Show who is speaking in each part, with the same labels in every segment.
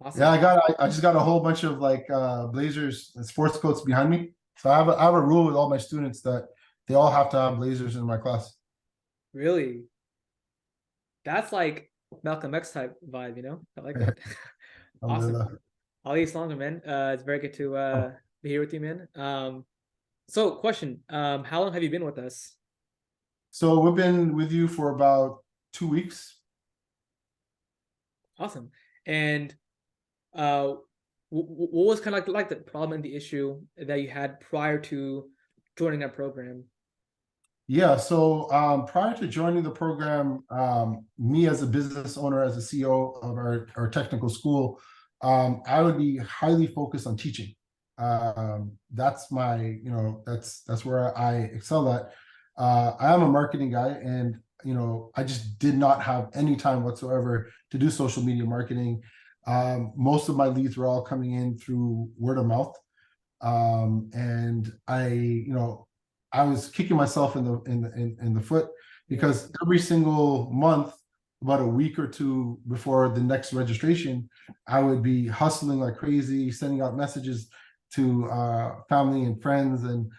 Speaker 1: Yeah,
Speaker 2: Awesome.
Speaker 1: I just got a whole bunch of like blazers and sports coats behind me. So I have a rule with all my students that they all have to have blazers in my class.
Speaker 2: Really? That's like Malcolm X type vibe, I like that. Awesome.
Speaker 1: Alhamdulillah.
Speaker 2: Ali Islam, man. It's very good to be here with you, man. So question, how long have you been with us?
Speaker 1: So we've been with you for about 2 weeks.
Speaker 2: Awesome. And uh what was kind of like the problem and the issue that you had prior to joining that program?
Speaker 1: Yeah, so prior to joining the program, me as a business owner, as a CEO of our technical school, I would be highly focused on teaching. That's my, that's where I excel at. I am a marketing guy, and I just did not have any time whatsoever to do social media marketing. Most of my leads were all coming in through word of mouth, and I was kicking myself in the foot because every single month, about a week or two before the next registration, I would be hustling like crazy, sending out messages to family and friends, and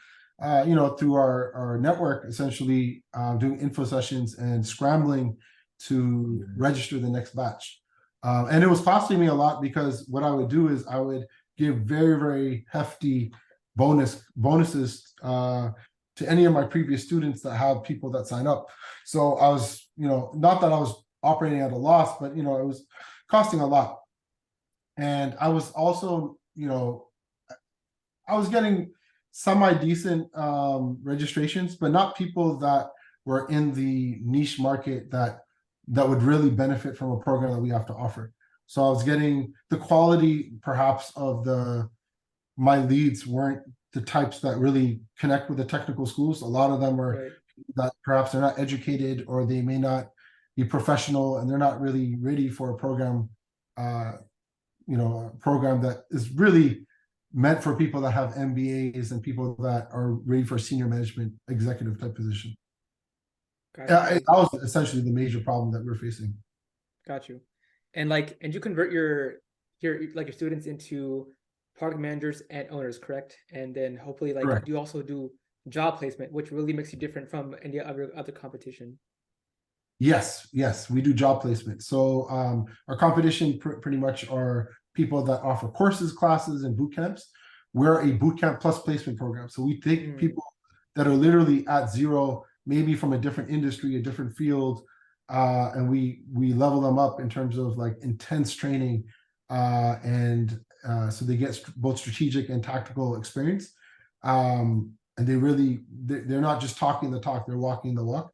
Speaker 1: through our network, essentially doing info sessions and scrambling to register the next batch. And it was costing me a lot because what I would do is I would give very, very hefty bonuses to any of my previous students that have people that sign up. So I was, not that I was operating at a loss, but it was costing a lot. And I was also, I was getting semi-decent registrations, but not people that were in the niche market that would really benefit from a program that we have to offer. So I was getting the quality perhaps of my leads weren't the types that really connect with the technical schools. A lot of them were that perhaps they're not educated, or they may not be professional, and they're not really ready for a program, a program that is really meant for people that have MBAs and people that are ready for a senior management executive type position. That was essentially the major problem that we're facing.
Speaker 2: Got you. And you convert your students into product managers and owners, correct? And then hopefully
Speaker 1: Correct.
Speaker 2: you also do job placement, which really makes you different from any other competition.
Speaker 1: Yes, we do job placement. So our competition pretty much are people that offer courses, classes, and boot camps. We're a bootcamp plus placement program. So we take people that are literally at zero, maybe from a different industry, a different field, and we level them up in terms of like intense training, and so they get both strategic and tactical experience. And they're not just talking the talk, they're walking the walk.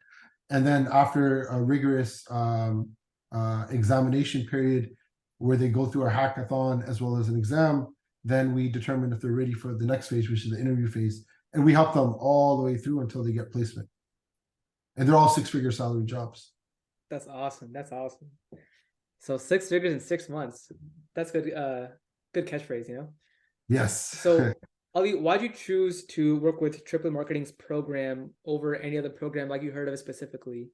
Speaker 1: And then after a rigorous examination period where they go through our hackathon as well as an exam, then we determine if they're ready for the next phase, which is the interview phase. And we help them all the way through until they get placement. And they're all six-figure salary jobs.
Speaker 2: That's awesome. That's awesome. So 6 figures in 6 months. That's good. Good catchphrase,
Speaker 1: Yes.
Speaker 2: So Ali, why'd you choose to work with Triple Marketing's program over any other program like you heard of it specifically?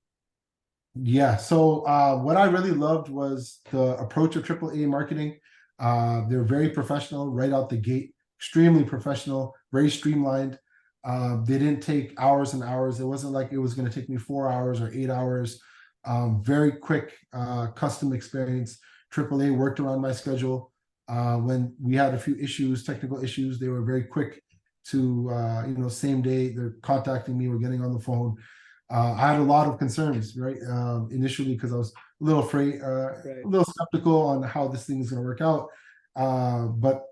Speaker 1: Yeah, so what I really loved was the approach of AAA marketing. They're very professional right out the gate, extremely professional, very streamlined. They didn't take hours and hours. It wasn't like it was going to take me 4 hours or 8 hours. Very quick custom experience. AAA worked around my schedule. When we had a few issues, technical issues, they were very quick to, same day, they're contacting me, we're getting on the phone. I had a lot of concerns, right? Initially, because I was a little afraid, a little skeptical on how this thing is going to work out. But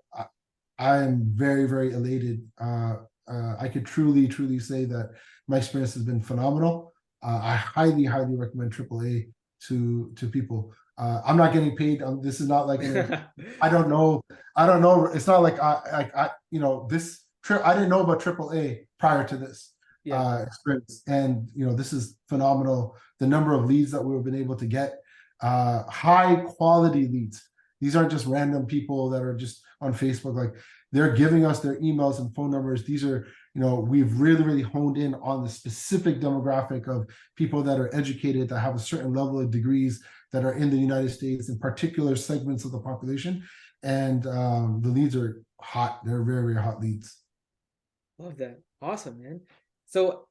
Speaker 1: I am very, very elated. I could truly, truly say that my experience has been phenomenal. I highly, highly recommend AAA to people. I'm not getting paid. This is not like I don't know. It's not like this trip. I didn't know about AAA prior to this experience, and this is phenomenal. The number of leads that we've been able to get, high quality leads. These aren't just random people that are just on Facebook. Like, they're giving us their emails and phone numbers. These are, we've really, really honed in on the specific demographic of people that are educated, that have a certain level of degrees, that are in the United States in particular segments of the population. And the leads are hot. They're very, very hot leads.
Speaker 2: Love that. Awesome, man. So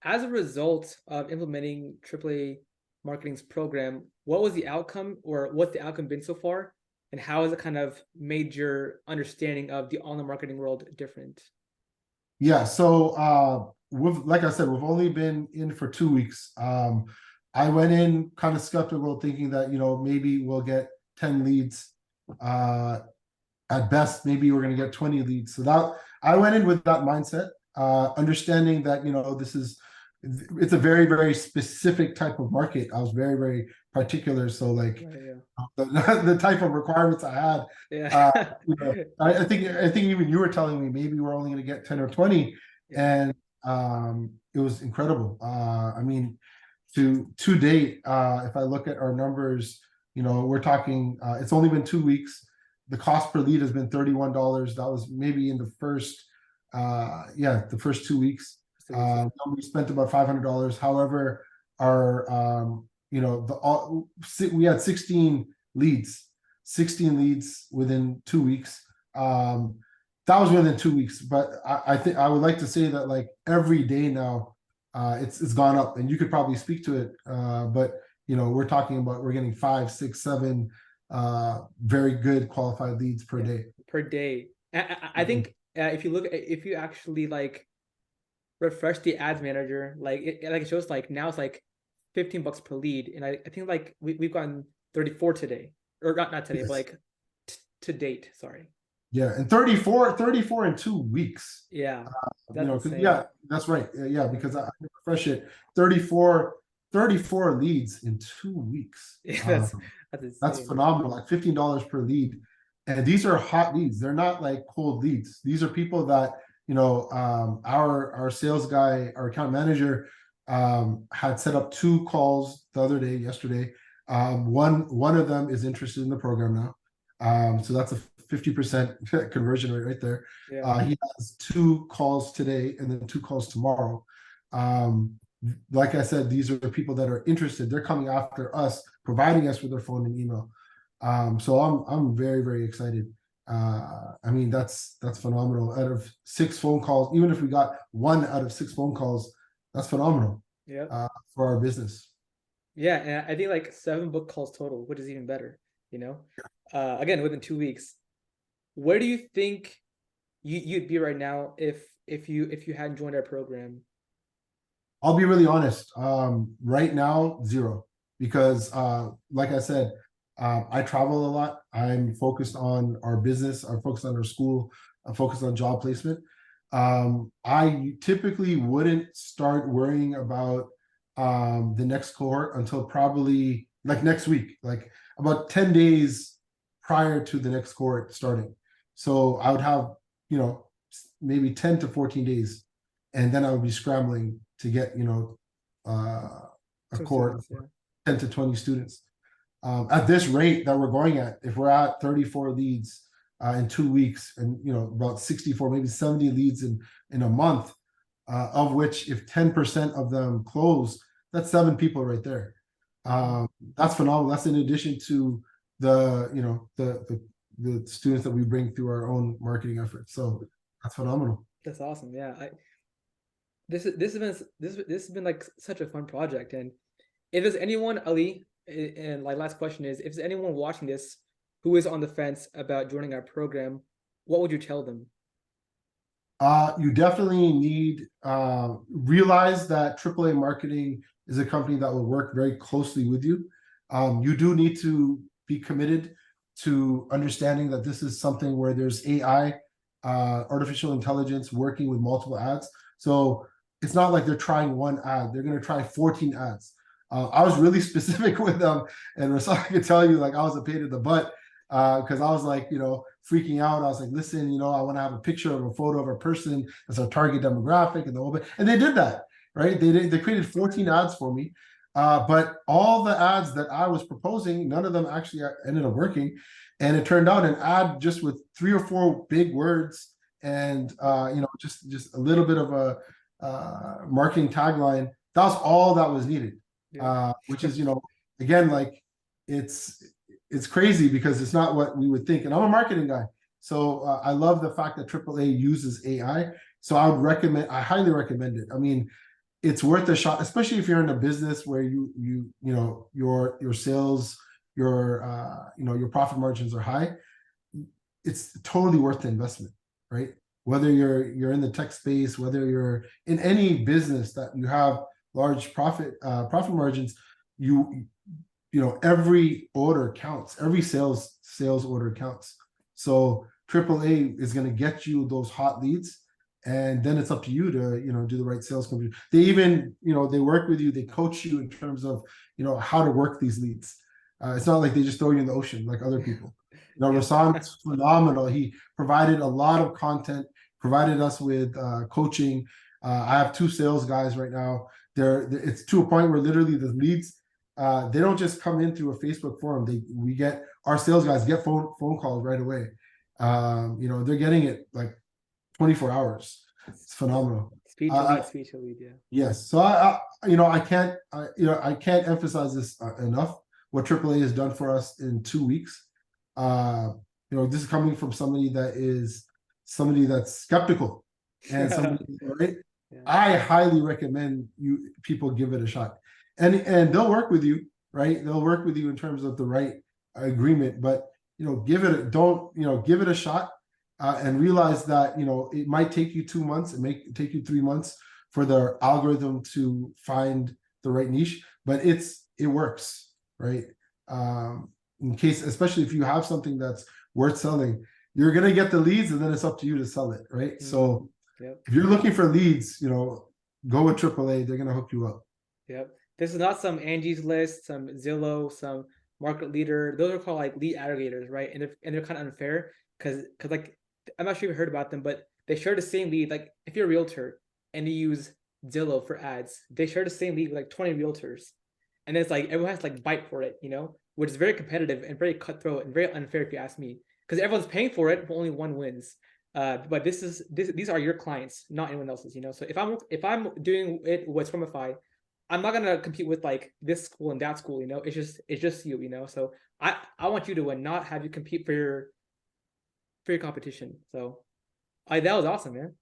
Speaker 2: as a result of implementing AAA Marketing's program, what was the outcome, or what's the outcome been so far? And how has it kind of made your understanding of the online marketing world different?
Speaker 1: Yeah, so like I said, we've only been in for 2 weeks. I went in kind of skeptical, thinking that maybe we'll get 10 leads. At best, maybe we're going to get 20 leads. So that I went in with that mindset, understanding that it's a very, very specific type of market. I was very, very particular. So like the type of requirements I had,
Speaker 2: Yeah.
Speaker 1: I think even you were telling me maybe we're only going to get 10 or 20, and it was incredible. I mean, to date, if I look at our numbers, we're talking. It's only been 2 weeks. The cost per lead has been $31. That was maybe in the first, the first 2 weeks. We spent about $500. However, our we had 16 leads within 2 weeks. That was within 2 weeks, but I think I would like to say that like every day now, it's gone up, and you could probably speak to it. But we're talking about we're getting 5, 6, 7 very good qualified leads per day.
Speaker 2: Per day. I think if you actually like refresh the ads manager, it shows like now it's like $15 per lead, and I think like we've gotten 34 today, or not today, but like to date. Sorry.
Speaker 1: Yeah, and 34 in 2 weeks.
Speaker 2: Yeah,
Speaker 1: yeah, that's right. Yeah, because I refresh it, 34 leads in 2 weeks.
Speaker 2: Yeah,
Speaker 1: that's phenomenal. Like $15 per lead, and these are hot leads. They're not like cold leads. These are people that our sales guy, our account manager, had set up 2 calls yesterday. One of them is interested in the program now. So that's a 50% conversion rate right there.
Speaker 2: Yeah.
Speaker 1: He has 2 calls today and then 2 calls tomorrow. Like I said, these are the people that are interested. They're coming after us, providing us with their phone and email. So I'm very, very excited. I mean, that's phenomenal. Out of 6 phone calls, even if we got 1 out of 6 phone calls, that's phenomenal.
Speaker 2: Yeah.
Speaker 1: For our business.
Speaker 2: Yeah, and I think like 7 book calls total, which is even better. Again, within 2 weeks. Where do you think you'd be right now if you hadn't joined our program?
Speaker 1: I'll be really honest. Right now, 0, because like I said, I travel a lot. I'm focused on our business. I'm focused on our school. I'm focused on job placement. I typically wouldn't start worrying about the next cohort until probably like next week, like about 10 days prior to the next cohort starting. So I would have, maybe 10 to 14 days, and then I would be scrambling to get, a cohort of 10 to 20 students. At this rate that we're going at, if we're at 34 leads in 2 weeks, and about 64, maybe 70 leads in a month, of which if 10% of them close, that's 7 people right there. That's phenomenal. That's in addition to the students that we bring through our own marketing efforts. So that's phenomenal.
Speaker 2: That's awesome. Yeah, this has been like such a fun project. And if there's anyone, Ali, and like last question is, if there's anyone watching this who is on the fence about joining our program, what would you tell them?
Speaker 1: You definitely need realize that AAA Marketing is a company that will work very closely with you. You do need to be committed to understanding that this is something where there's AI, artificial intelligence, working with multiple ads. So it's not like they're trying 1 ad. They're going to try 14 ads. I was really specific with them, and Rasal could tell you, like, I was a pain in the butt because I was like, freaking out. I was like, listen, I want to have a picture of a photo of a person as our target demographic and the whole bit. And they did that, right? They created 14 ads for me. But all the ads that I was proposing, none of them actually ended up working. And it turned out an ad just with 3 or 4 big words and just a little bit of a marketing tagline. That was all that was needed. Which is, again, like it's crazy because it's not what we would think. And I'm a marketing guy, so I love the fact that AAA uses AI. So I highly recommend it. I mean, it's worth a shot, especially if you're in a business where your sales, your profit margins are high. It's totally worth the investment, right? Whether you're in the tech space, whether you're in any business that you have large profit margins, every order counts, every sales order counts. So AAA is going to get you those hot leads, and then it's up to you to do the right sales company. They even they work with you, they coach you in terms of how to work these leads. It's not like they just throw you in the ocean like other people. Rasan's phenomenal. He provided a lot of content, provided us with coaching. I have 2 sales guys right now. It's to a point where literally the leads, they don't just come in through a Facebook forum. Our sales guys get phone calls right away. They're getting it like 24 hours. It's phenomenal.
Speaker 2: Speech to lead, yeah.
Speaker 1: Yes. So I can't emphasize this enough. What AAA has done for us in 2 weeks. This is coming from somebody that's skeptical and somebody, right? Yeah. I highly recommend people give it a shot, and they'll work with you, right? They'll work with you in terms of the right agreement, but give it a shot, and realize that it might take you 2 months, it may take you 3 months for the algorithm to find the right niche, but it works, right? In case, especially if you have something that's worth selling, you're going to get the leads, and then it's up to you to sell it, right? Mm-hmm. So if you're looking for leads, go with AAA. They're going to hook you up.
Speaker 2: Yep. This is not some Angie's List, some Zillow, some Market Leader. Those are called like lead aggregators, right? And they're kind of unfair because like, I'm not sure if you heard about them, but they share the same lead. Like if you're a realtor and you use Zillow for ads, they share the same lead with like 20 realtors. And it's like, everyone has to like fight for it, which is very competitive and very cutthroat and very unfair if you ask me, because everyone's paying for it, but only one wins. But these are your clients, not anyone else's. So if I'm doing it with Scrumify, I'm not gonna compete with like this school and that school. It's just you. So I want you to win, not have you compete for your competition. So that was awesome, man.